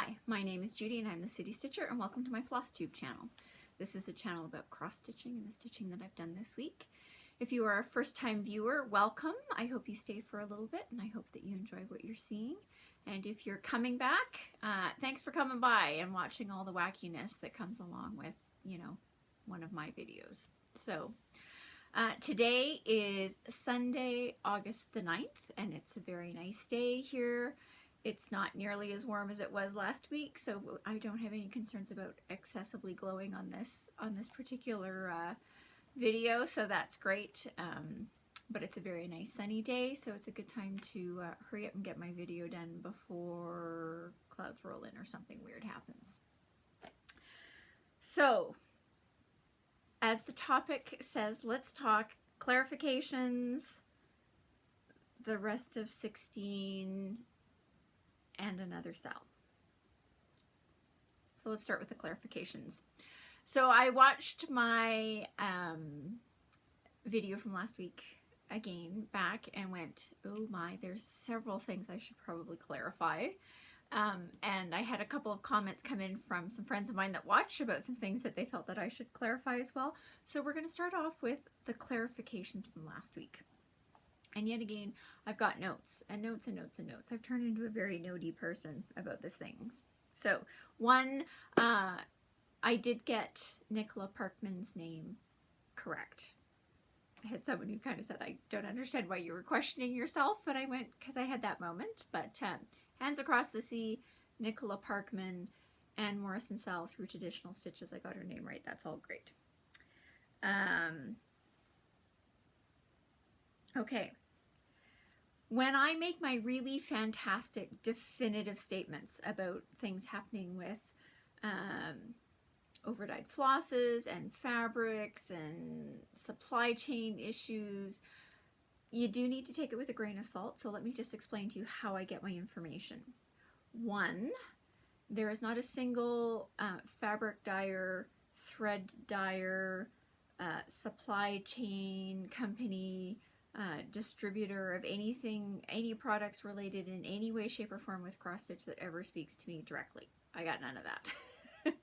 Hi, my name is Judy and I'm the City Stitcher, and welcome to my Flosstube channel. This is a channel about cross stitching and the stitching that I've done this week. If you are a first-time viewer, welcome. I hope you stay for a little bit and I hope that you enjoy what you're seeing. And if you're coming back, thanks for coming by and watching all the wackiness that comes along with, one of my videos. So today is Sunday, August the 9th, and it's a very nice day here. It's not nearly as warm as it was last week, so I don't have any concerns about excessively glowing on this particular video, so that's great. But it's a very nice sunny day, so it's a good time to hurry up and get my video done before clouds roll in or something weird happens. So, as the topic says, let's talk clarifications, the rest of 16, and another SAL. So let's start with the clarifications. So I watched my video from last week again back and went, oh my, there's several things I should probably clarify. And I had a couple of comments come in from some friends of mine that watch about some things that they felt that I should clarify as well. So we're going to start off with the clarifications from last week. And yet again, I've got notes and notes and notes and notes. I've turned into a very notey person about these things. So one, I did get Nicola Parkman's name correct. I had someone who kind of said, I don't understand why you were questioning yourself, but I went, because I had that moment. But Hands Across the Sea, Nicola Parkman, and Morrison SAL through Traditional Stitches. I got her name right. That's all great. Okay. When I make my really fantastic definitive statements about things happening with overdyed flosses and fabrics and supply chain issues, you do need to take it with a grain of salt. So let me just explain to you how I get my information. One, there is not a single fabric dyer, thread dyer, supply chain company, distributor of anything, any products related in any way, shape, or form with cross stitch that ever speaks to me directly. I got none of that.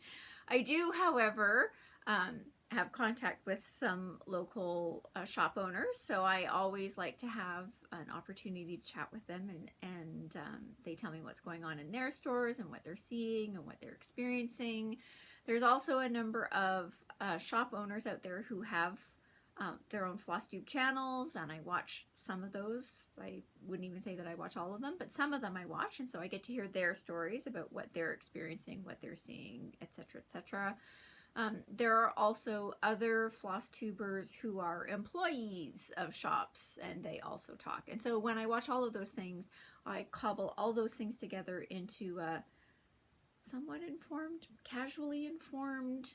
I do, however, have contact with some local shop owners, so I always like to have an opportunity to chat with them, and they tell me what's going on in their stores and what they're seeing and what they're experiencing. There's also a number of shop owners out there who have their own Flosstube channels, and I watch some of those. I wouldn't even say that I watch all of them, but some of them I watch, and so I get to hear their stories about what they're experiencing, what they're seeing, etc., etc. There are also other Flosstubers who are employees of shops, and they also talk. And so when I watch all of those things, I cobble all those things together into a somewhat informed, casually informed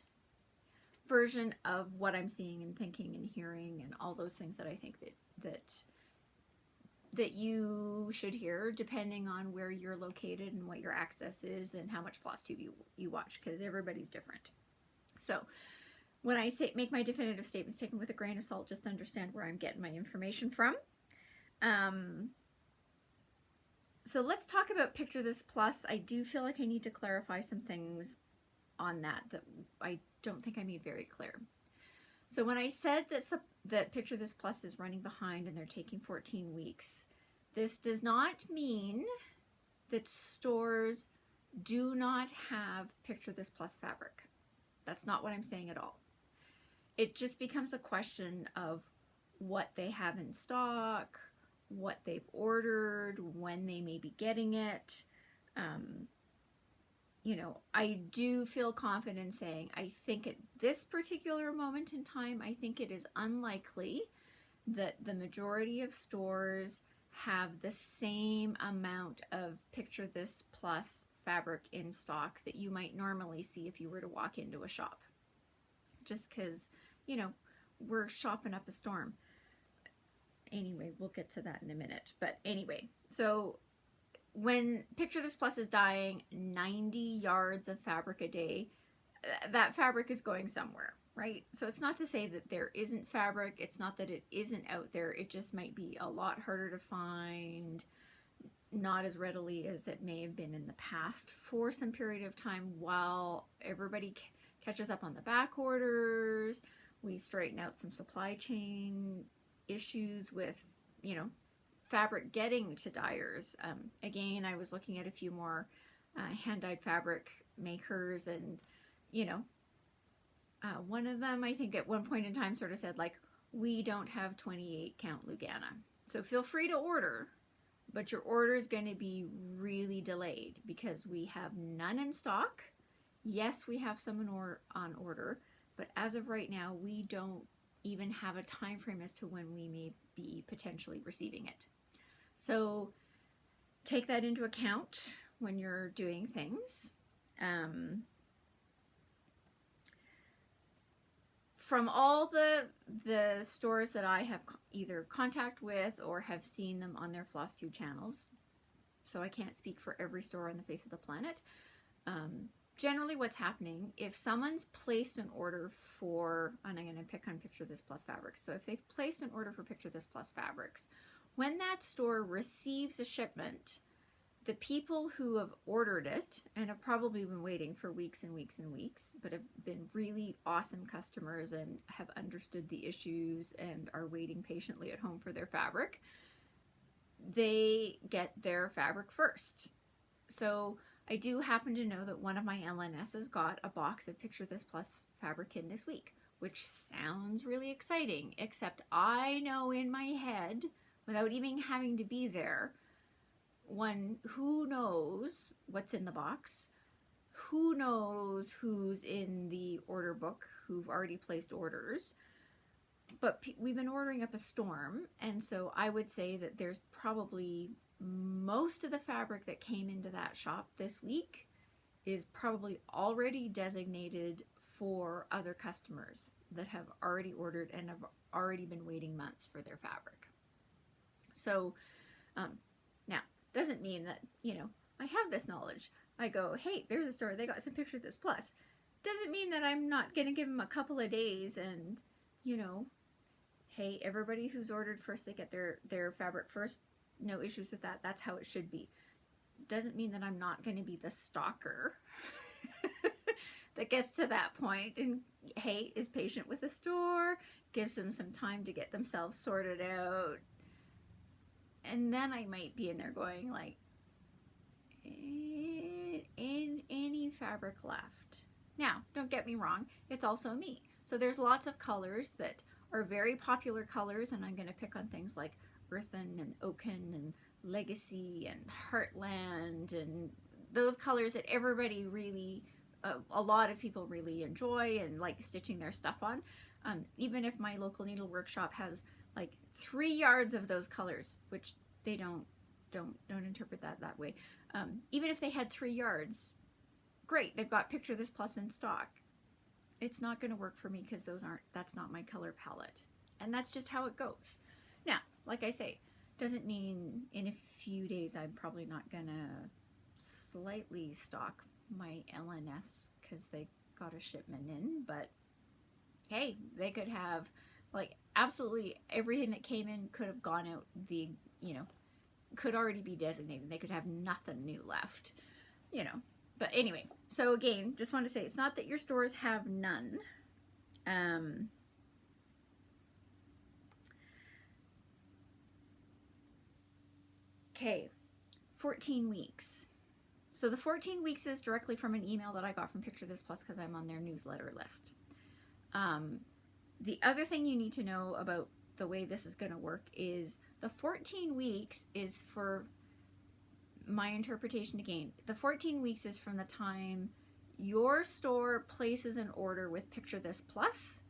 version of what I'm seeing and thinking and hearing and all those things that I think that you should hear, depending on where you're located and what your access is and how much Flosstube you watch, because everybody's different. So when I say make my definitive statements, take them with a grain of salt, just understand where I'm getting my information from. So let's talk about Picture This Plus. I do feel like I need to clarify some things on that I don't think I made very clear. So when I said that Picture This Plus is running behind and they're taking 14 weeks, this does not mean that stores do not have Picture This Plus fabric. That's not what I'm saying at all. It just becomes a question of what they have in stock, what they've ordered, when they may be getting it. I do feel confident saying, I think at this particular moment in time, I think it is unlikely that the majority of stores have the same amount of Picture This Plus fabric in stock that you might normally see if you were to walk into a shop. Just because, we're shopping up a storm. Anyway, we'll get to that in a minute. But anyway, so when Picture This Plus is dyeing 90 yards of fabric a day, that fabric is going somewhere, right? So it's not to say that there isn't fabric. It's not that it isn't out there. It just might be a lot harder to find, not as readily as it may have been in the past for some period of time while everybody catches up on the back orders. We straighten out some supply chain issues with, you know, fabric getting to dyers. Again, I was looking at a few more hand-dyed fabric makers, and, you know, one of them, I think at one point in time sort of said, like, we don't have 28 count Lugana. So feel free to order, but your order is going to be really delayed because we have none in stock. Yes, we have some on order, but as of right now, we don't even have a time frame as to when we may be potentially receiving it. So take that into account when you're doing things. From all the stores that I have either contact with or have seen them on their Flosstube channels, so I can't speak for every store on the face of the planet, generally what's happening, if someone's placed an order for, and I'm going to pick on Picture This Plus fabrics, so if they've placed an order for Picture This Plus fabrics, when that store receives a shipment, the people who have ordered it and have probably been waiting for weeks and weeks and weeks, but have been really awesome customers and have understood the issues and are waiting patiently at home for their fabric, they get their fabric first. So I do happen to know that one of my LNSs got a box of Picture This Plus fabric in this week, which sounds really exciting, except I know in my head, without even having to be there, one, who knows what's in the box? Who knows who's in the order book who've already placed orders? But we've been ordering up a storm, and so I would say that there's probably most of the fabric that came into that shop this week is probably already designated for other customers that have already ordered and have already been waiting months for their fabric. So now, doesn't mean that, you know, I have this knowledge. I go, hey, there's a store, they got some Picture This Plus. Doesn't mean that I'm not going to give them a couple of days and, you know, hey, everybody who's ordered first, they get their fabric first. No issues with that. That's how it should be. Doesn't mean that I'm not going to be the stalker that gets to that point and, hey, is patient with the store, gives them some time to get themselves sorted out. And then I might be in there going like, any fabric left? Now, don't get me wrong, it's also me. So there's lots of colors that are very popular colors, and I'm going to pick on things like Earthen and Oaken and Legacy and Heartland and those colors that everybody really, a lot of people really enjoy and like stitching their stuff on. Even if my local needle workshop has like 3 yards of those colors, which they don't interpret that way. Even if they had 3 yards, great, they've got Picture This Plus in stock. It's not going to work for me because that's not my color palette. And that's just how it goes. Now, like I say, doesn't mean in a few days I'm probably not going to slightly stock my LNS because they got a shipment in, but hey, they could have, like, absolutely everything that came in could have gone out, could already be designated. They could have nothing new left, But anyway, so again, just want to say, it's not that your stores have none. Okay, 14 weeks. So the 14 weeks is directly from an email that I got from Picture This Plus because I'm on their newsletter list. The other thing you need to know about the way this is going to work is the 14 weeks is, for my interpretation again, the 14 weeks is from the time your store places an order with Picture This Plus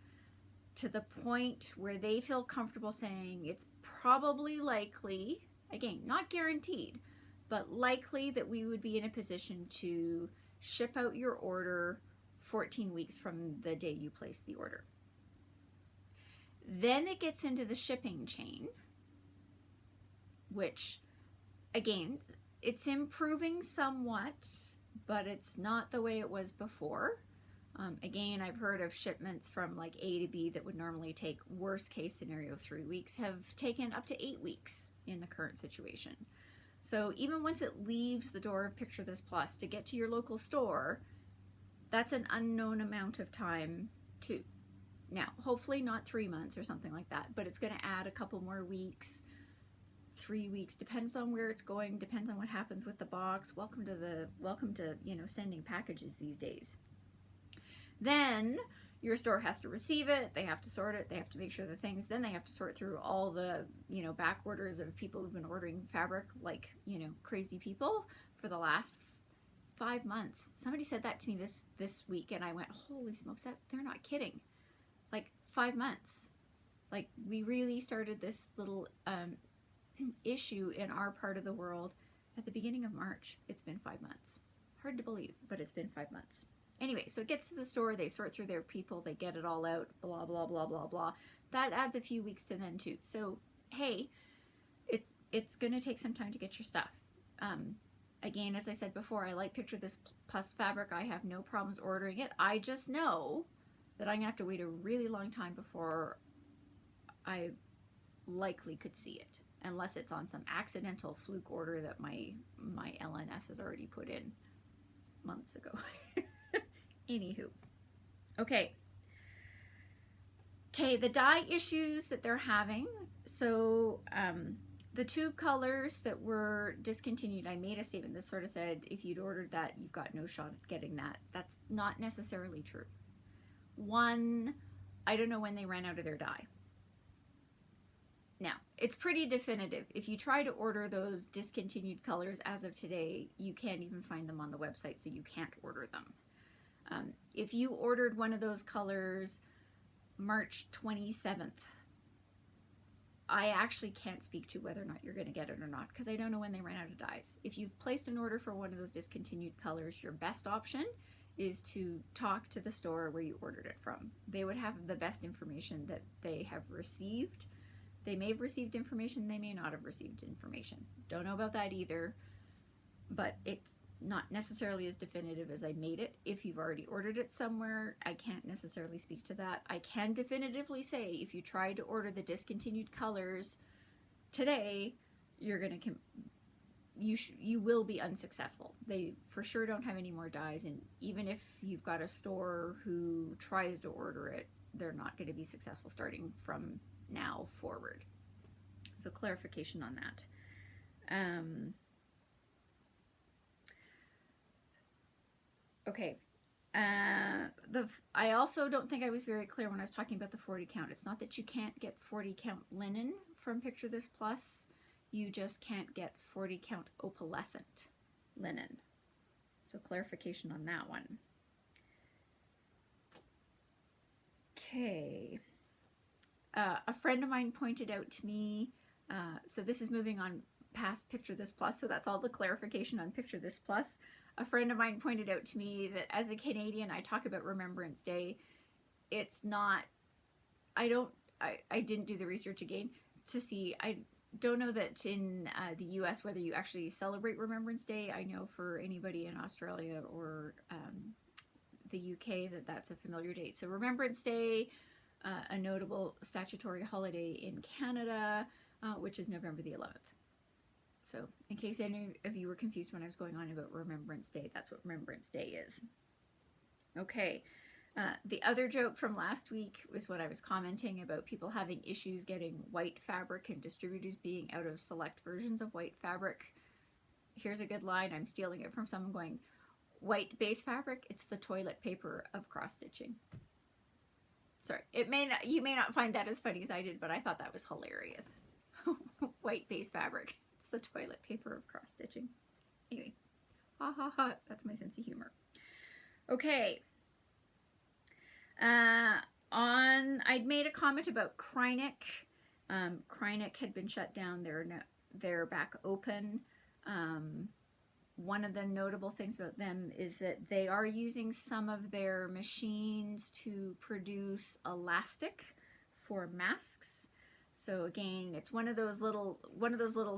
to the point where they feel comfortable saying it's probably likely, again, not guaranteed, but likely that we would be in a position to ship out your order 14 weeks from the day you place the order. Then it gets into the shipping chain, which, again, it's improving somewhat, but it's not the way it was before. Again, I've heard of shipments from like A to B that would normally take, worst case scenario, 3 weeks, have taken up to 8 weeks in the current situation. So even once it leaves the door of Picture This Plus to get to your local store, that's an unknown amount of time too. Now, hopefully not 3 months or something like that, but it's going to add a couple more weeks, 3 weeks, depends on where it's going, depends on what happens with the box. Welcome to, you know, sending packages these days. Then your store has to receive it, they have to sort it, they have to make sure the things, then they have to sort through all the, you know, back orders of people who've been ordering fabric like, you know, crazy people for the last 5 months. Somebody said that to me this week, and I went, holy smokes, that they're not kidding. Like 5 months. Like, we really started this little issue in our part of the world at the beginning of March. It's been 5 months. Hard to believe, but it's been 5 months. Anyway, so it gets to the store, they sort through their people, they get it all out, blah, blah, blah, blah, blah. That adds a few weeks to them too. So, hey, it's going to take some time to get your stuff. Again, as I said before, I like Picture This Plus fabric. I have no problems ordering it. I just know that I'm going to have to wait a really long time before I likely could see it, unless it's on some accidental fluke order that my LNS has already put in months ago. Anywho. Okay, the dye issues that they're having. So the tube colors that were discontinued, I made a statement that sort of said, if you'd ordered that, you've got no shot at getting that. That's not necessarily true. One, I don't know when they ran out of their dye. Now, it's pretty definitive. If you try to order those discontinued colors as of today, you can't even find them on the website, so you can't order them. If you ordered one of those colors March 27th, I actually can't speak to whether or not you're going to get it or not, because I don't know when they ran out of dyes. If you've placed an order for one of those discontinued colors, your best option is to talk to the store where you ordered it from. They would have the best information that they have received. They may have received information, they may not have received information. Don't know about that either, but it's not necessarily as definitive as I made it. If you've already ordered it somewhere, I can't necessarily speak to that. I can definitively say if you try to order the discontinued colors today, you're going to you will be unsuccessful. They for sure don't have any more dyes, and even if you've got a store who tries to order it, they're not going to be successful starting from now forward. So clarification on that. Okay. I also don't think I was very clear when I was talking about the 40 count. It's not that you can't get 40 count linen from Picture This Plus. You just can't get 40 count opalescent linen. So clarification on that one. Okay. A friend of mine pointed out to me, so this is moving on past Picture This Plus, so that's all the clarification on Picture This Plus. A friend of mine pointed out to me that as a Canadian, I talk about Remembrance Day. It's not, I didn't do the research again to see, I don't know that in the US whether you actually celebrate Remembrance Day. I know for anybody in Australia or the UK that's a familiar date. So Remembrance Day, a notable statutory holiday in Canada, which is November the 11th. So in case any of you were confused when I was going on about Remembrance Day, that's what Remembrance Day is. Okay, the other joke from last week was when I was commenting about people having issues getting white fabric and distributors being out of select versions of white fabric. Here's a good line. I'm stealing it from someone going, white base fabric, it's the toilet paper of cross-stitching. Sorry, you may not find that as funny as I did, but I thought that was hilarious. White base fabric, it's the toilet paper of cross-stitching. Anyway, ha ha ha, that's my sense of humor. Okay. I'd made a comment about Krynic. Krynic had been shut down. They're back open. One of the notable things about them is that they are using some of their machines to produce elastic for masks. So again, it's one of those little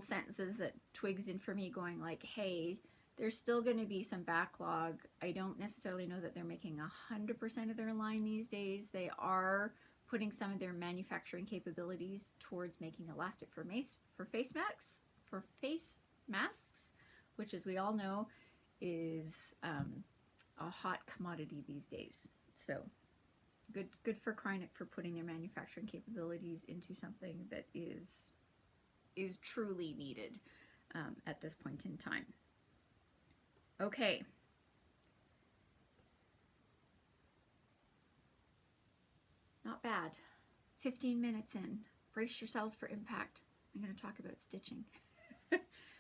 sentences that twigs in for me, going like, hey, there's still going to be some backlog. I don't necessarily know that they're making 100% of their line these days. They are putting some of their manufacturing capabilities towards making elastic for face masks, which, as we all know, is a hot commodity these days. So good for Krynic for putting their manufacturing capabilities into something that is truly needed at this point in time. Okay. Not bad. 15 minutes in. Brace yourselves for impact. I'm going to talk about stitching.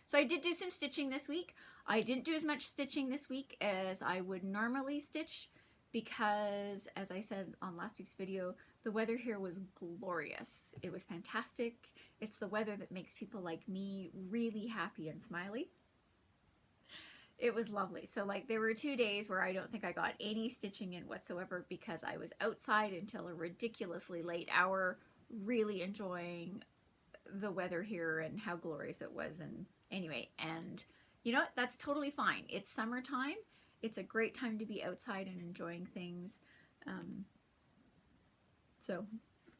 So I did do some stitching this week. I didn't do as much stitching this week as I would normally stitch because, as I said on last week's video, the weather here was glorious. It was fantastic. It's the weather that makes people like me really happy and smiley. It was lovely. So like there were 2 days where I don't think I got any stitching in whatsoever because I was outside until a ridiculously late hour, really enjoying the weather here and how glorious it was. And anyway, and you know what? That's totally fine. It's summertime. It's a great time to be outside and enjoying things. So,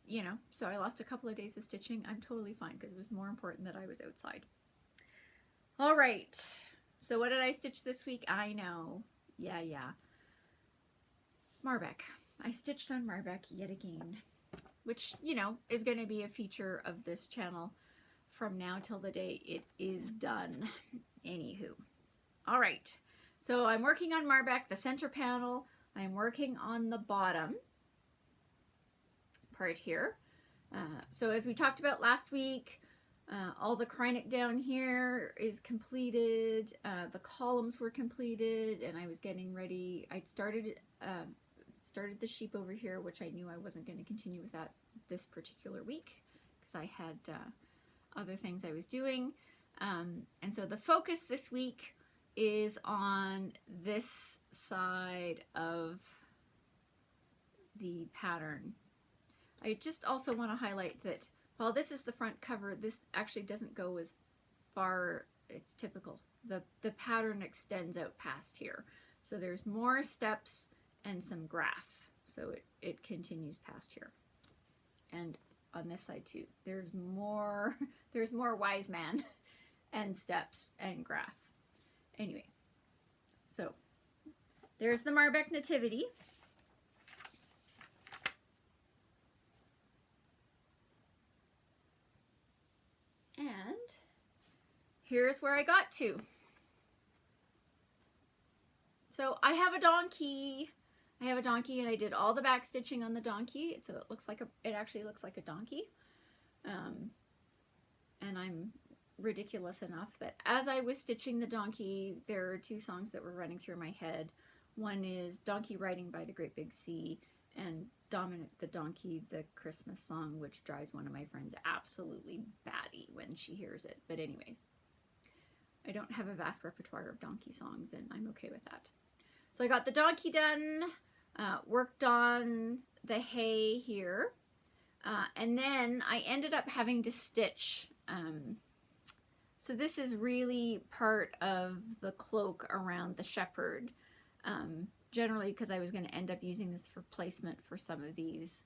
you know, so I lost a couple of days of stitching. I'm totally fine because it was more important that I was outside. All right. So what did I stitch this week? I know. Yeah. Marbeck. I stitched on Marbeck yet again, which, you know, is going to be a feature of this channel from now till the day it is done. Anywho. All right. So I'm working on Marbeck, the center panel. I'm working on the bottom part here. So as we talked about last week, all the Krynic down here is completed. The columns were completed, and I was getting ready. I'd started the sheep over here, which I knew I wasn't going to continue with that this particular week because I had other things I was doing. And so the focus this week is on this side of the pattern. I just also want to highlight that while this is the front cover, this actually doesn't go as far. It's typical. The pattern extends out past here. So there's more steps and some grass. So it continues past here. And on this side too, there's more wise man and steps and grass. Anyway, so there's the Marbeck Nativity. And here's where I got to. So I have a donkey. And I did all the back stitching on the donkey. So it actually looks like a donkey. And I'm ridiculous enough that as I was stitching the donkey, there are 2 songs that were running through my head. One is Donkey Riding by the Great Big Sea, and Dominic the Donkey, the Christmas song, which drives one of my friends absolutely batty when she hears it. But anyway, I don't have a vast repertoire of donkey songs, and I'm okay with that. So I got the donkey done, worked on the hay here, and then I ended up having to stitch. So this is really part of the cloak around the shepherd. Generally because I was going to end up using this for placement for some of these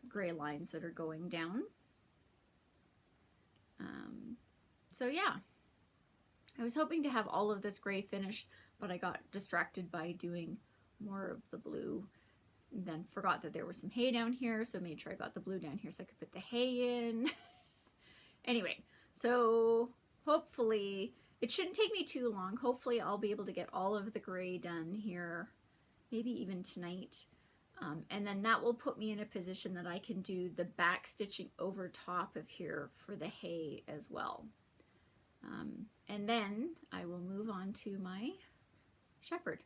gray lines that are going down. So yeah, I was hoping to have all of this gray finished, but I got distracted by doing more of the blue, and then forgot that there was some hay down here, so made sure I got the blue down here so I could put the hay in. Anyway, so hopefully it shouldn't take me too long. Hopefully I'll be able to get all of the gray done here, maybe even tonight. And then that will put me in a position that I can do the back stitching over top of here for the hay as well. And then I will move on to my shepherd.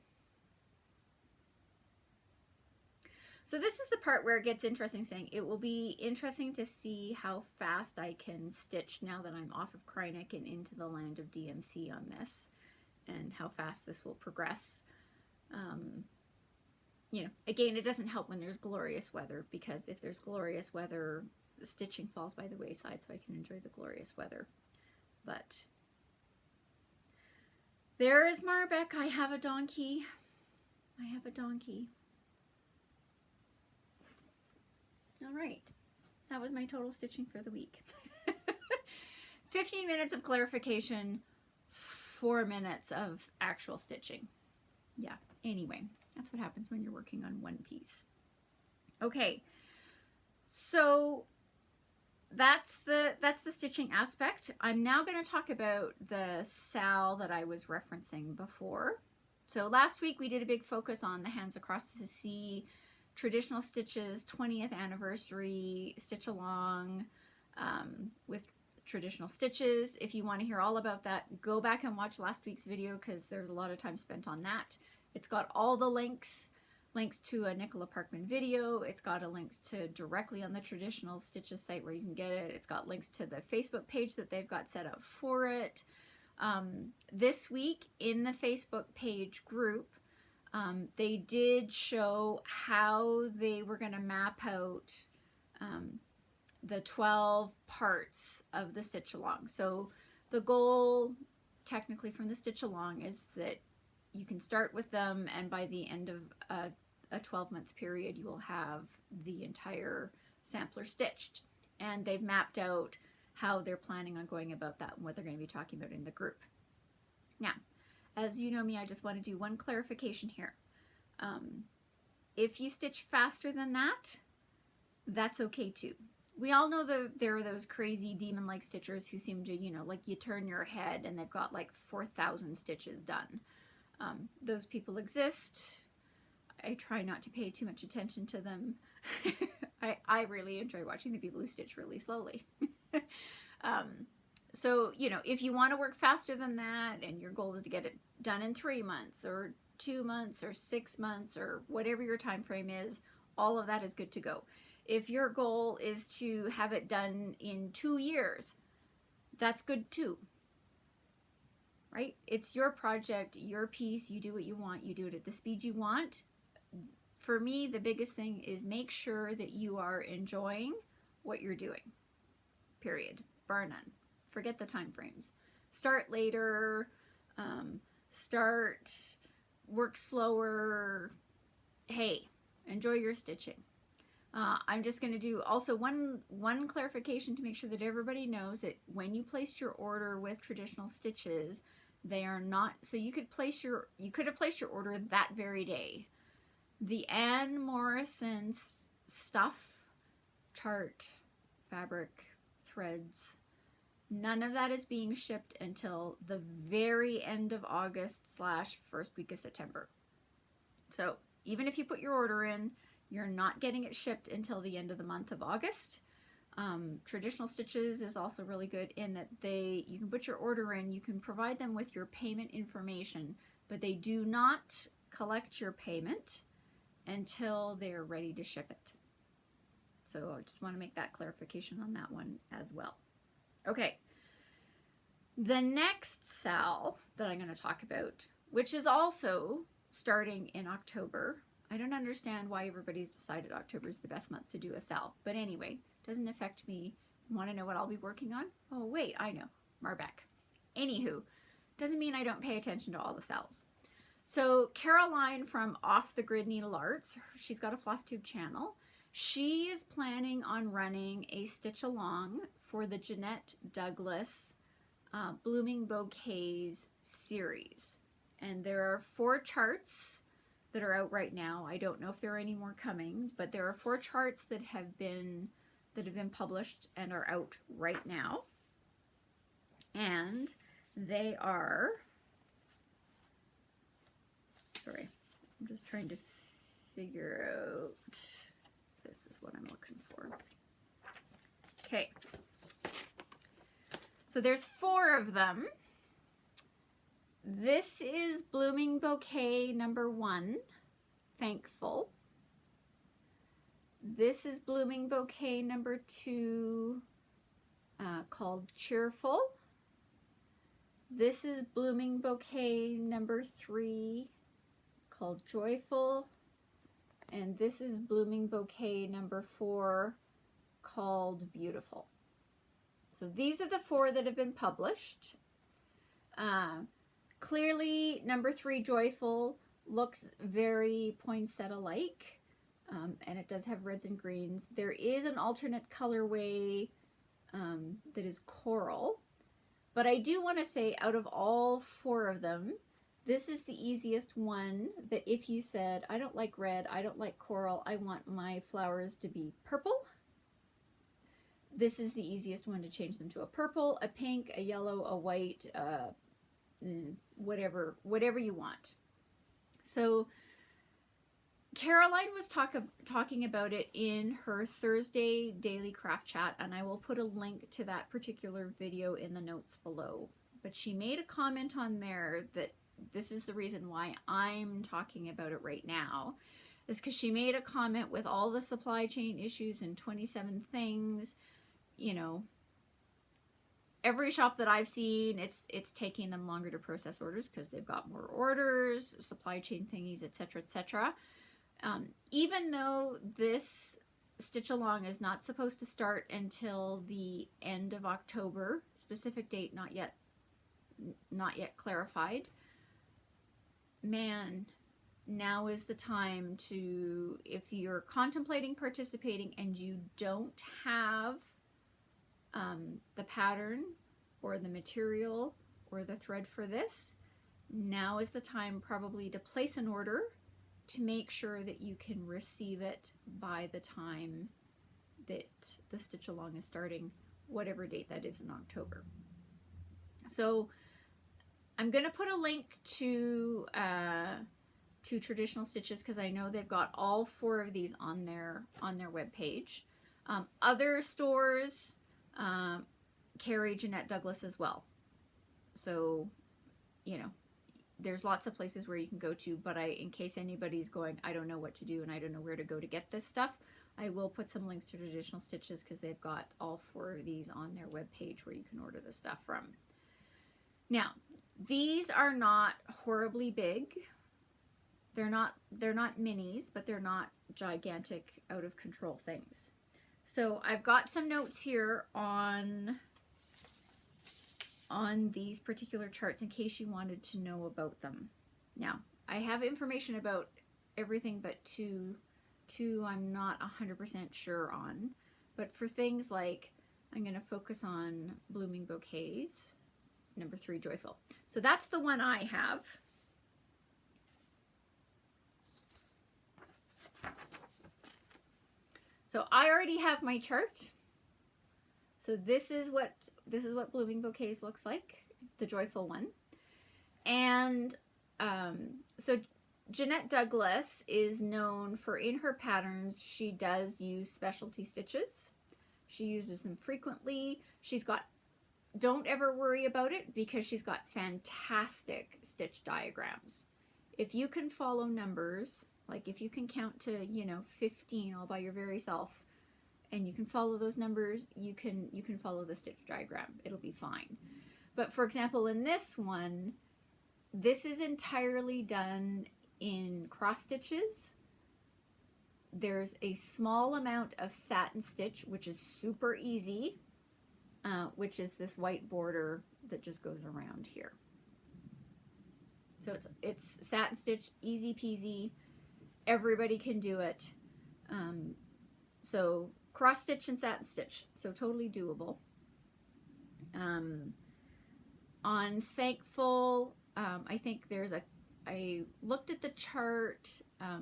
So this is the part where it gets interesting, saying it will be interesting to see how fast I can stitch now that I'm off of Krynic and into the land of DMC on this, and how fast this will progress. You know, again, it doesn't help when there's glorious weather, because if there's glorious weather, the stitching falls by the wayside, so I can enjoy the glorious weather. But there is Marbeck. I have a donkey. I have a donkey. All right, that was my total stitching for the week. 15 minutes of clarification 4 minutes of actual stitching. Yeah, anyway, that's what happens when you're working on one piece. Okay, so that's the stitching aspect. I'm now going to talk about the SAL that I was referencing before. So last week we did a big focus on the Hands Across the Sea traditional stitches 20th anniversary stitch along with traditional stitches. If you want to hear all about that, go back and watch last week's video because there's a lot of time spent on that. It's got all the links to a Nicola Parkman video. It's got a links to directly on the traditional stitches site where you can get it. It's got links to the Facebook page that they've got set up for it. This week in the Facebook page group, they did show how they were going to map out the 12 parts of the stitch along. So the goal technically from the stitch along is that you can start with them, and by the end of a 12-month period you will have the entire sampler stitched. And they've mapped out how they're planning on going about that and what they're going to be talking about in the group. Now, as you know me, I just want to do one clarification here. If you stitch faster than that, that's okay too. We all know that there are those crazy demon-like stitchers who seem to, you know, like you turn your head and they've got like 4,000 stitches done. Those people exist. I try not to pay too much attention to them. I really enjoy watching the people who stitch really slowly. So, you know, if you want to work faster than that and your goal is to get it done in 3 months or 2 months or 6 months or whatever your time frame is, all of that is good to go. If your goal is to have it done in 2 years, that's good too. Right? It's your project, your piece, you do what you want, you do it at the speed you want. For me, the biggest thing is make sure that you are enjoying what you're doing. Period. Bar none. Forget the time frames. Start later, work slower. Hey, enjoy your stitching. I'm just going to do also one clarification to make sure that everybody knows that when you placed your order with traditional stitches, they are not, so you could have placed your order that very day. The Anne Morrison stuff, chart, fabric, threads, none of that is being shipped until the very end of August / first week of September. So even if you put your order in, you're not getting it shipped until the end of the month of August. Traditional Stitches is also really good in that you can put your order in, you can provide them with your payment information, but they do not collect your payment until they're ready to ship it. So I just want to make that clarification on that one as well. Okay, the next SAL that I'm going to talk about, which is also starting in October. I don't understand why everybody's decided October is the best month to do a SAL, but anyway, doesn't affect me. Want to know what I'll be working on? Oh wait, I know, Marbeck. Anywho, doesn't mean I don't pay attention to all the SALs. So Caroline from Off the Grid Needle Arts, she's got a Flosstube channel. She is planning on running a stitch along for the Jeannette Douglas Blooming Bouquets series. And there are 4 charts that are out right now. I don't know if there are any more coming, but there are 4 charts that have been published and are out right now. And they are, sorry, I'm just trying to figure out, this is what I'm looking for. Okay. So there's 4 of them. This is Blooming Bouquet number 1, Thankful. This is Blooming Bouquet number 2, called Cheerful. This is Blooming Bouquet number 3, called Joyful. And this is Blooming Bouquet number 4, called Beautiful. So these are the 4 that have been published. Clearly, number 3, Joyful, looks very poinsettia-like, and it does have reds and greens. There is an alternate colorway that is coral. But I do want to say, out of all 4 of them, this is the easiest one that if you said, I don't like red, I don't like coral, I want my flowers to be purple, this is the easiest one to change them to a purple, a pink, a yellow, a white, whatever you want. So Caroline was talking about it in her Thursday daily craft chat, and I will put a link to that particular video in the notes below. But she made a comment on there that this is the reason why I'm talking about it right now, is because she made a comment with all the supply chain issues and 27 things, you know, every shop that I've seen, it's taking them longer to process orders because they've got more orders, supply chain thingies, etc., etc. Even though this stitch along is not supposed to start until the end of October, specific date not yet clarified, man, now is the time to, if you're contemplating participating and you don't have the pattern or the material or the thread for this, now is the time probably to place an order to make sure that you can receive it by the time that the stitch along is starting, whatever date that is in October. So I'm going to put a link to Traditional Stitches because I know they've got all 4 of these on their webpage. Other stores carry Jeannette Douglas as well. So, you know, there's lots of places where you can go to, but in case anybody's going, I don't know what to do and I don't know where to go to get this stuff, I will put some links to Traditional Stitches because they've got all 4 of these on their webpage where you can order the stuff from. Now, these are not horribly big. They're not minis, but they're not gigantic, out of control things. So I've got some notes here on these particular charts in case you wanted to know about them. Now, I have information about everything but two I'm not 100% sure on. But for things like, I'm going to focus on Blooming Bouquets, number 3, Joyful. So that's the one I have. So I already have my chart. So this is what Blooming Bouquets looks like, the Joyful one. And so Jeannette Douglas is known for, in her patterns, she does use specialty stitches. She uses them frequently. She's got, don't ever worry about it because she's got fantastic stitch diagrams. If you can follow numbers, like if you can count to, 15 all by your very self, and you can follow those numbers, you can follow the stitch diagram. It'll be fine. But for example, in this one, this is entirely done in cross stitches. There's a small amount of satin stitch, which is super easy, which is this white border that just goes around here. So it's satin stitch, easy peasy. Everybody can do it. So cross stitch and satin stitch, so totally doable. On Thankful, I think I looked at the chart.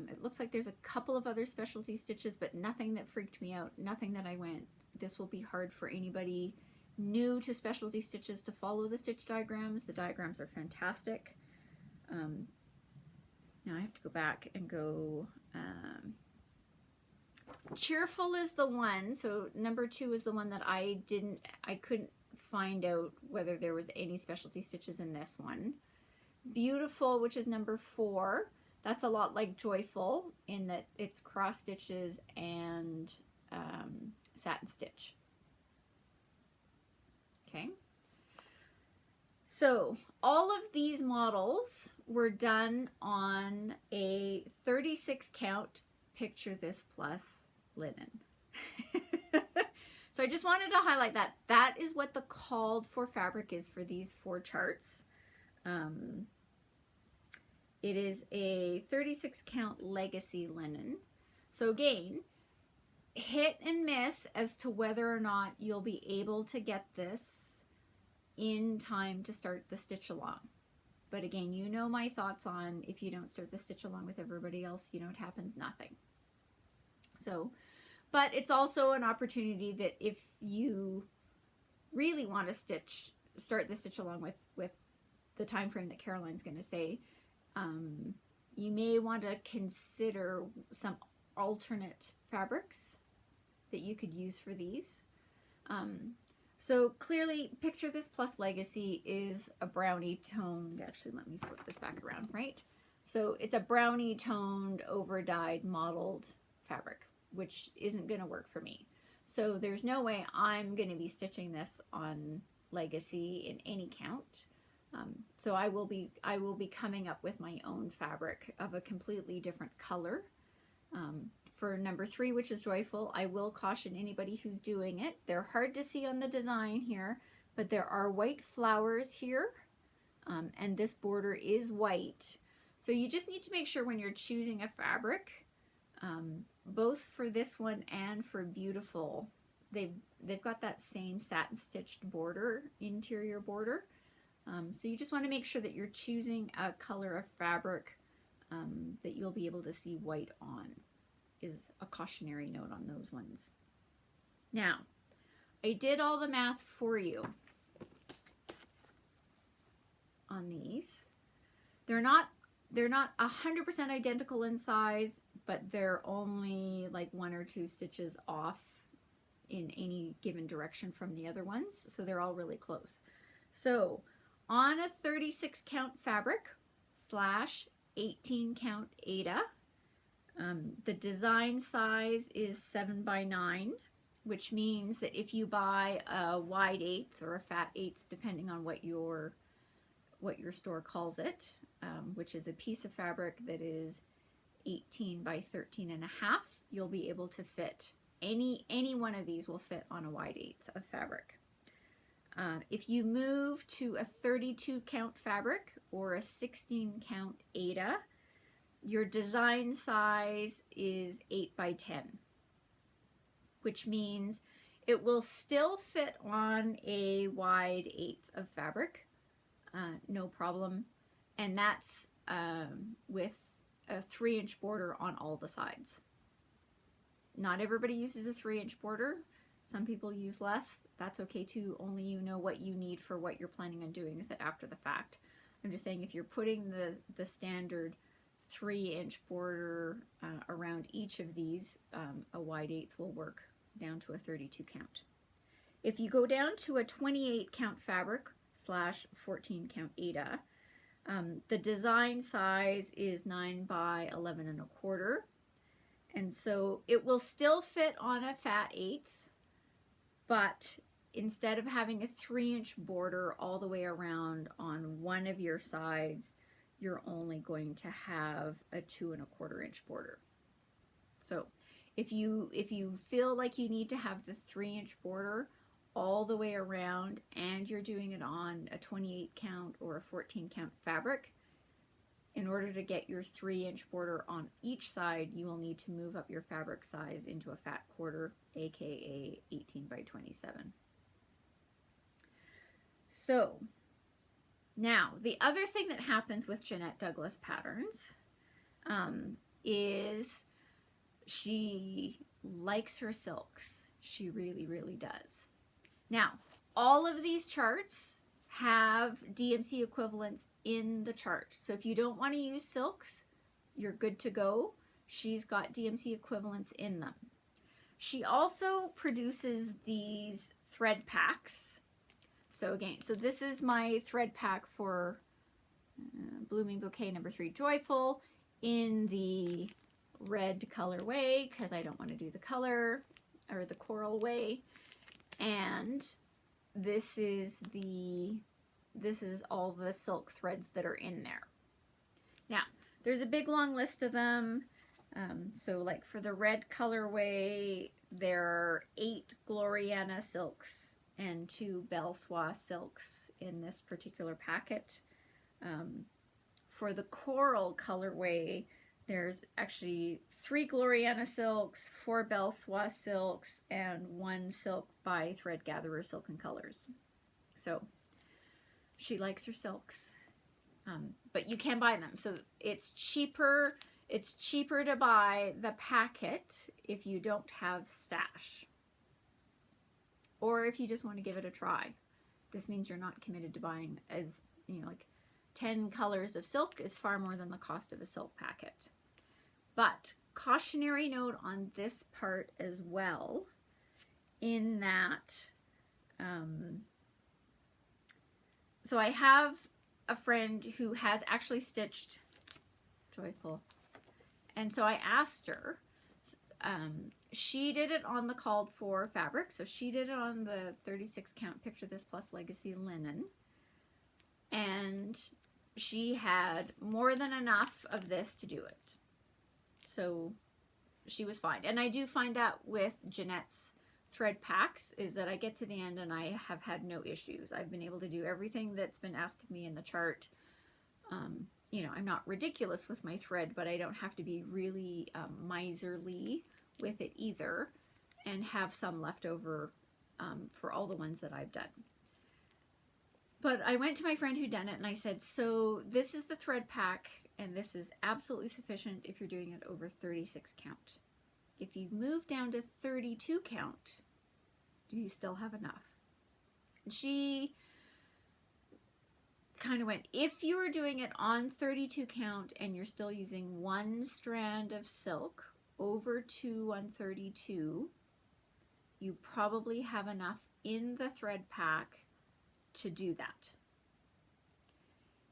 It looks like there's a couple of other specialty stitches, but nothing that freaked me out, nothing that I went, this will be hard for anybody new to specialty stitches to follow the stitch diagrams. The diagrams are fantastic. Now I have to go back and go, Cheerful is the one, so number 2 is the one that I couldn't find out whether there was any specialty stitches in this one. Beautiful, which is number 4, that's a lot like Joyful in that it's cross stitches and satin stitch. Okay. So all of these models were done on a 36 count, picture this plus, linen. So I just wanted to highlight that. That is what the called for fabric is for these 4 charts. It is a 36 count legacy linen. So again, hit and miss as to whether or not you'll be able to get this in time to start the stitch along. But again, you know my thoughts on if you don't start the stitch along with everybody else, you know, it happens nothing. So, but it's also an opportunity that if you really want to start the stitch along with the time frame that Caroline's going to say, you may want to consider some alternate fabrics that you could use for these. So clearly, picture this plus Legacy is a brownie toned, actually let me flip this back around, right? So it's a brownie toned, over dyed, mottled fabric, which isn't going to work for me. So there's no way I'm going to be stitching this on Legacy in any count. So I will be coming up with my own fabric of a completely different color. For number 3, which is Joyful, I will caution anybody who's doing it. They're hard to see on the design here, but there are white flowers here, and this border is white. So you just need to make sure when you're choosing a fabric, both for this one and for Beautiful, they've got that same satin stitched border, interior border. So you just want to make sure that you're choosing a color of fabric that you'll be able to see white on, is a cautionary note on those ones. Now, I did all the math for you on these. They're not 100% identical in size, but they're only like 1 or 2 stitches off in any given direction from the other ones, so they're all really close. So on a 36 count fabric / 18 count Aida, the design size is 7 by 9, which means that if you buy a wide 1/8 or a fat 1/8, depending on what your store calls it, which is a piece of fabric that is 18 by 13.5, you'll be able to fit any one of these will fit on a wide 1/8 of fabric. If you move to a 32 count fabric or a 16 count Aida, your design size is 8 by 10, which means it will still fit on a wide 1/8 of fabric, no problem, and that's with a 3-inch border on all the sides. Not everybody uses a 3-inch border. Some people use less. That's okay too, only you know what you need for what you're planning on doing with it after the fact. I'm just saying if you're putting the standard 3-inch border around each of these, a wide 1/8 will work down to a 32 count. If you go down to a 28 count fabric / 14 count Aida, the design size is 9 by 11.25, and so it will still fit on a fat 1/8, but instead of having a 3-inch border all the way around on one of your sides, you're only going to have a 2.25-inch border. So if you feel like you need to have the 3-inch border all the way around and you're doing it on a 28 count or a 14 count fabric, in order to get your 3-inch border on each side, you will need to move up your fabric size into a fat quarter, aka 18 by 27. So now, the other thing that happens with Jeannette Douglas patterns is she likes her silks. She really, really does. Now, all of these charts have DMC equivalents in the chart. So if you don't want to use silks, you're good to go. She's got DMC equivalents in them. She also produces these thread packs. So again, so this is my thread pack for Blooming Bouquet number 3 Joyful in the red colorway, because I don't want to do the color or the coral way. And this is all the silk threads that are in there. Now, there's a big long list of them. So like for the red colorway, there are 8 Gloriana silks and 2 Belle Soie silks in this particular packet. For the coral colorway, there's actually 3 Gloriana silks, 4 Belle Soie silks, and 1 silk by Thread Gatherer Silk and Colors. So She likes her silks. But you can buy them. So it's cheaper. It's cheaper to buy the packet if you don't have stash. Or if you just want to give it a try. This means you're not committed to buying, as you know, like 10 colors of silk is far more than the cost of a silk packet. But cautionary note on this part as well, in that, so I have a friend who has actually stitched Joyful. And so I asked her, she did it on the called for fabric. So she did it on the 36 count Picture This Plus Legacy linen. And she had more than enough of this to do it. So she was fine. And I do find that with Jeannette's thread packs is that I get to the end and I have had no issues. I've been able to do everything that's been asked of me in the chart. You know, I'm not ridiculous with my thread, but I don't have to be really miserly with it either, and have some left over for all the ones that I've done. But I went to my friend who'd done it and I said, so this is the thread pack and this is absolutely sufficient if you're doing it over 36 count. If you move down to 32 count, do you still have enough? And she kind of went, if you are doing it on 32 count and you're still using one strand of silk over 2 on 32, you probably have enough in the thread pack to do that.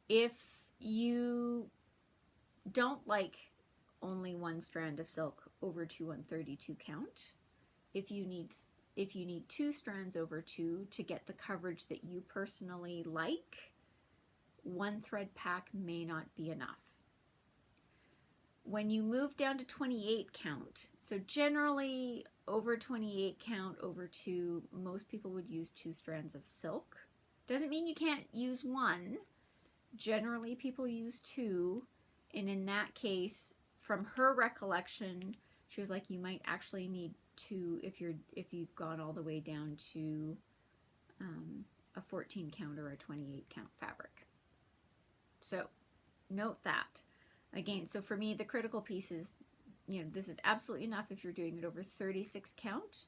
If you don't like only one strand of silk over 2 on 32 count, if you need 2 strands over 2 to get the coverage that you personally like, one thread pack may not be enough. When you move down to 28 count, so generally over 28 count over 2, most people would use 2 strands of silk. Doesn't mean you can't use one. Generally people use 2, and in that case, from her recollection, she was like, you might actually need 2 if you've gone all the way down to a 14 count or a 28 count fabric. So note that. Again, so for me, the critical piece is, you know, this is absolutely enough if you're doing it over 36 count.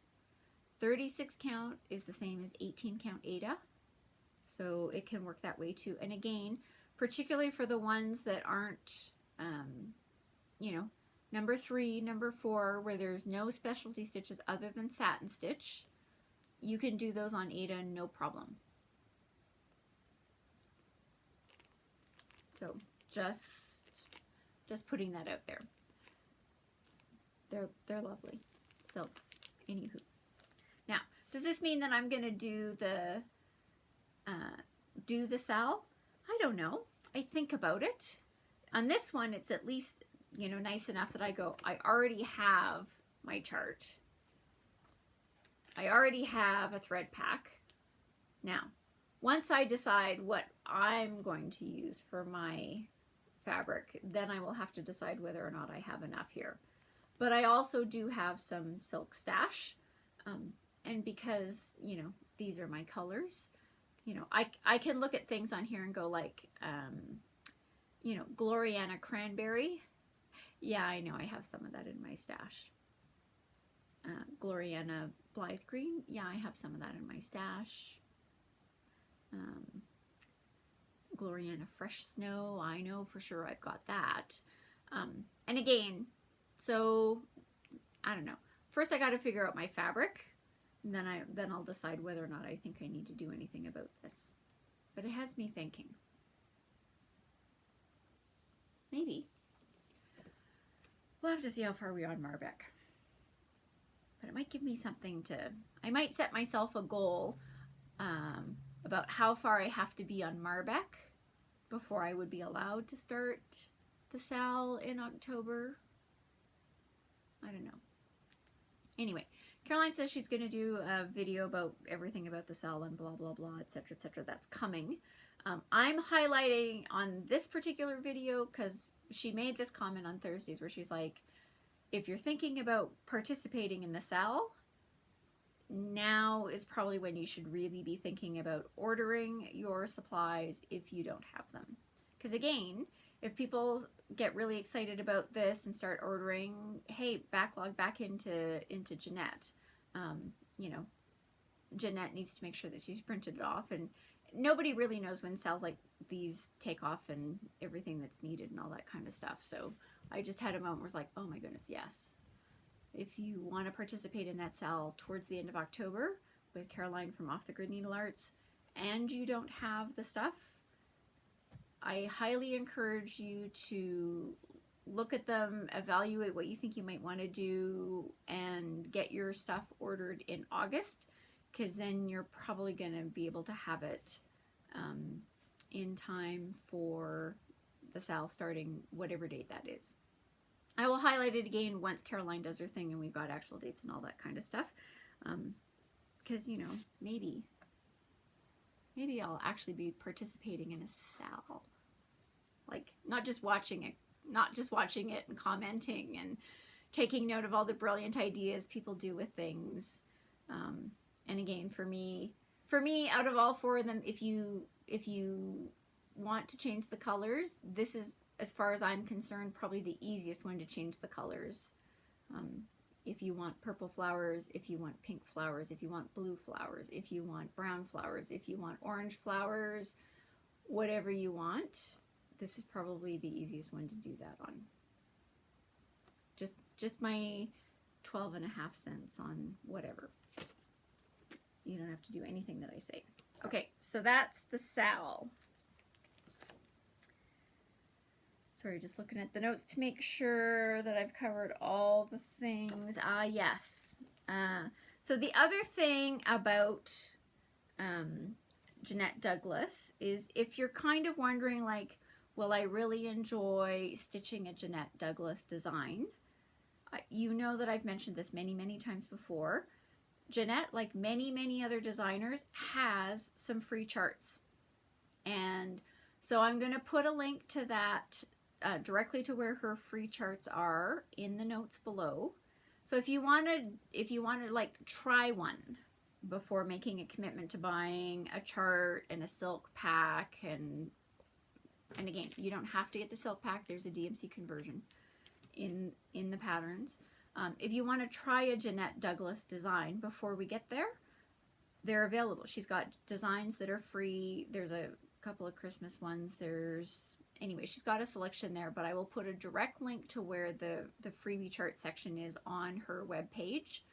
36 count is the same as 18 count Aida. So it can work that way too. And again, particularly for the ones that aren't, you know, number 3, number 4, where there's no specialty stitches other than satin stitch, you can do those on Aida, no problem. So just putting that out there. They're lovely silks. Anywho, now does this mean that I'm gonna do the SAL? I don't know. I think about it. On this one, it's at least, you know, nice enough that I go, I already have my chart. I already have a thread pack. Now, once I decide what I'm going to use for my fabric, then I will have to decide whether or not I have enough here. But I also do have some silk stash. And because, you know, these are my colors, you know, I can look at things on here and go like, you know, Gloriana Cranberry. Yeah, I know I have some of that in my stash. Gloriana Blythe Green. Yeah, I have some of that in my stash. Gloriana Fresh Snow. I know for sure I've got that. And again, so I don't know. First I got to figure out my fabric, and then I'll decide whether or not I think I need to do anything about this. But it has me thinking. Maybe. We'll have to see how far we are on Marbeck. But it might give me something to, I might set myself a goal about how far I have to be on Marbeck before I would be allowed to start the SAL in October. I don't know. Anyway, Caroline says she's going to do a video about everything about the SAL and blah, blah, blah, etc., etc. That's coming. I'm highlighting on this particular video because she made this comment on Thursdays where she's like, if you're thinking about participating in the SAL, now is probably when you should really be thinking about ordering your supplies if you don't have them. Because again, if people get really excited about this and start ordering, hey, backlog back into Jeannette. You know, Jeannette needs to make sure that she's printed it off, and nobody really knows when sales like these take off and everything that's needed and all that kind of stuff. So I just had a moment where it's like, oh my goodness, yes. If you want to participate in that sale towards the end of October with Caroline from Off the Grid Needle Arts, and you don't have the stuff, I highly encourage you to look at them, evaluate what you think you might want to do, and get your stuff ordered in August, because then you're probably going to be able to have it in time for the sale starting whatever date that is. I will highlight it again once Caroline does her thing and we've got actual dates and all that kind of stuff. Because, you know, maybe I'll actually be participating in a SAL. Like, not just watching it and commenting and taking note of all the brilliant ideas people do with things. And again, for me, out of all four of them, if you want to change the colors, this is, as far as I'm concerned, probably the easiest one to change the colors. If you want purple flowers, if you want pink flowers, if you want blue flowers, if you want brown flowers, if you want orange flowers, whatever you want, this is probably the easiest one to do that on. Just my 12.5 cents on whatever. You don't have to do anything that I say. Okay, so that's the SAL. Sorry, just looking at the notes to make sure that I've covered all the things. Yes. So the other thing about Jeannette Douglas is, if you're kind of wondering, like, will I really enjoy stitching a Jeannette Douglas design? You know that I've mentioned this many, many times before. Jeannette, like many other designers, has some free charts. And so I'm going to put a link to that directly to where her free charts are in the notes below. So if you want to like try one before making a commitment to buying a chart and a silk pack, and again, you don't have to get the silk pack. There's a DMC conversion in the patterns. If you want to try a Jeannette Douglas design before we get there, they're available. She's got designs that are free. There's a couple of Christmas ones. Anyway, she's got a selection there, but I will put a direct link to where the freebie chart section is on her webpage.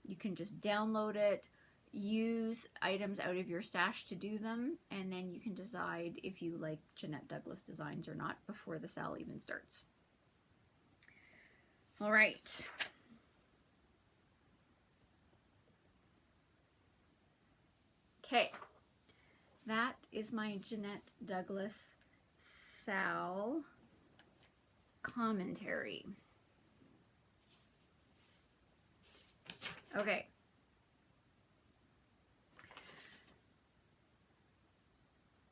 You can just download it, use items out of your stash to do them, and then you can decide if you like Jeannette Douglas designs or not before the sale even starts. All right. Okay. That is my Jeannette Douglas SAL commentary. Okay.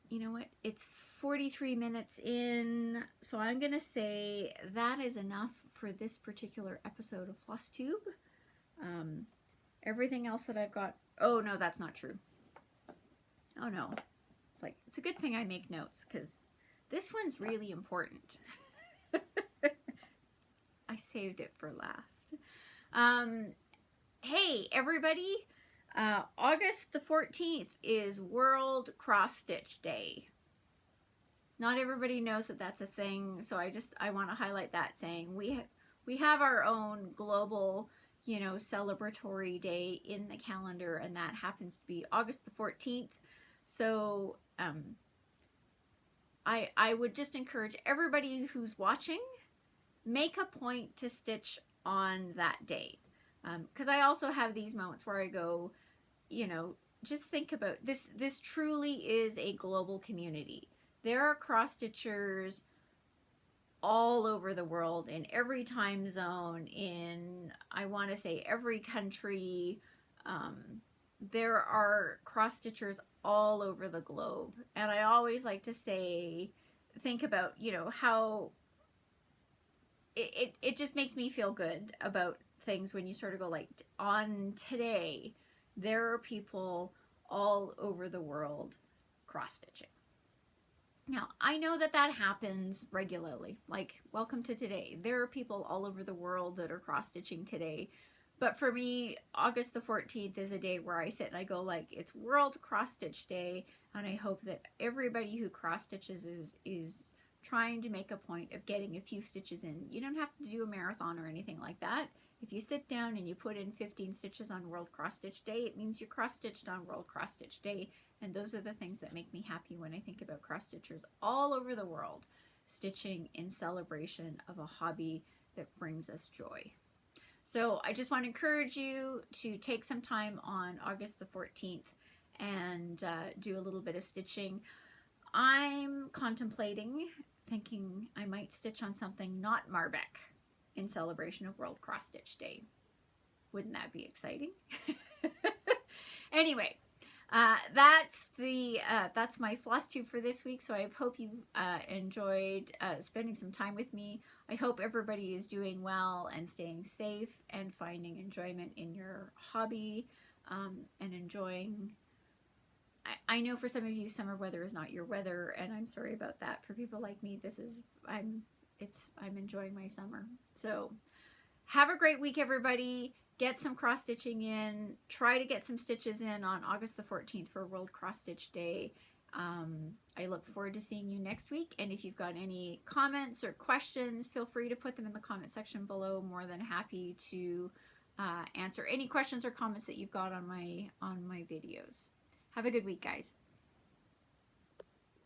You know what? It's 43 minutes in, so I'm going to say that is enough for this particular episode of Flosstube. Everything else that I've got... Oh, no, that's not true. Oh, no. It's a good thing I make notes, because this one's really important. I saved it for last. Hey, everybody. August the 14th is World Cross Stitch Day. Not everybody knows that that's a thing, so I want to highlight that, saying we have our own global, celebratory day in the calendar, and that happens to be August the 14th. So I would just encourage everybody who's watching, make a point to stitch on that day. Because I also have these moments where I go, just think about this. This truly is a global community. There are cross-stitchers all over the world, in every time zone, in, I want to say, every country. There are cross-stitchers all over the globe. And I always like to say, think about, how it just makes me feel good about things when you sort of go, like, on today, there are people all over the world cross-stitching. Now, I know that that happens regularly. Like, welcome to today. There are people all over the world that are cross-stitching today. But for me, August the 14th is a day where I sit and I go like, it's World Cross-Stitch Day. And I hope that everybody who cross-stitches is trying to make a point of getting a few stitches in. You don't have to do a marathon or anything like that. If you sit down and you put in 15 stitches on World Cross-Stitch Day, it means you're cross-stitched on World Cross-Stitch Day. And those are the things that make me happy when I think about cross-stitchers all over the world stitching in celebration of a hobby that brings us joy. So I just want to encourage you to take some time on August the 14th and do a little bit of stitching. I'm contemplating, thinking I might stitch on something not Marbeck in celebration of World Cross Stitch Day. Wouldn't that be exciting? Anyway, that's my Flosstube for this week. So I hope you've enjoyed spending some time with me. I hope everybody is doing well and staying safe and finding enjoyment in your hobby and enjoying. I know for some of you, summer weather is not your weather, and I'm sorry about that. For people like me, I'm enjoying my summer. So have a great week, everybody. Get some cross stitching in. Try to get some stitches in on August the 14th for World Cross Stitch Day. I look forward to seeing you next week. And if you've got any comments or questions, feel free to put them in the comment section below. More than happy to answer any questions or comments that you've got on my videos. Have a good week, guys.